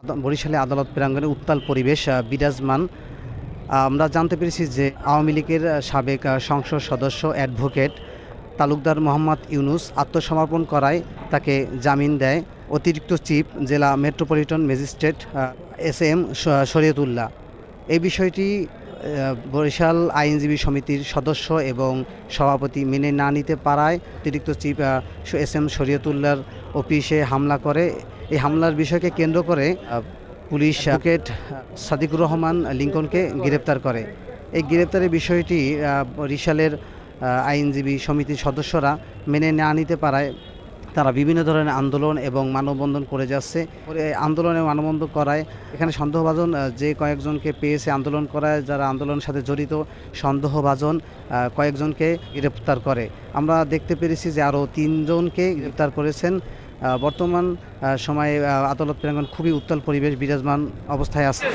বরিশালে আদালত প্রাঙ্গণে উত্তাল পরিবেশ বিরাজমান। আমরা জানতে পেরেছি যে আওয়ামী লীগের সাবেক সংসদ সদস্য অ্যাডভোকেট তালুকদার মোহাম্মদ ইউনুস আত্মসমর্পণ করায় তাকে জামিন দেয় অতিরিক্ত চিফ জেলা metropolitan magistrate S M Shariatullah. এই বিষয়টি বরিশাল আইনজীবী সমিতির সদস্য এবং সভাপতি মেনে না নিতে পারায় অতিরিক্ত চিফ এস এম শরীয়তুল্লাহর অফিসে হামলা করে। এই হামলার বিষয়কে কেন্দ্র করে পুলিশ অ্যাডভোকেট সাদিকুর রহমান লিঙ্কনকে গ্রেপ্তার করে। এই গ্রেপ্তারের বিষয়টি বরিশালের আইনজীবী সমিতির সদস্যরা মেনে না নিতে পারায় তারা বিভিন্ন ধরনের আন্দোলন এবং মানববন্ধন করে যাচ্ছে। আন্দোলনে মানববন্ধন করায় এখানে সন্দেহভাজন যে কয়েকজনকে পেয়েছে আন্দোলন করায়, যারা আন্দোলনের সাথে জড়িত সন্দেহভাজন কয়েকজনকে গ্রেপ্তার করে। আমরা দেখতে পেরেছি যে আরও 3 জনকে গ্রেপ্তার করেছেন। বর্তমান সময়ে আদালত প্রাঙ্গণ খুবই উত্তাল পরিবেশ বিরাজমান অবস্থায় আছে।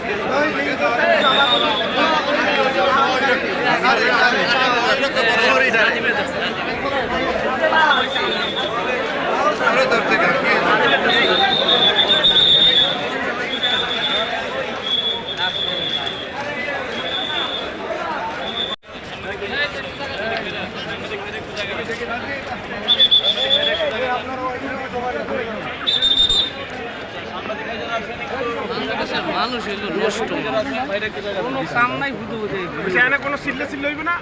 মানুষ এলো নষ্ট, কোনো কাম নাই, বুঝে বুঝে কোনো সিল্লে সিল্লে হইবে না।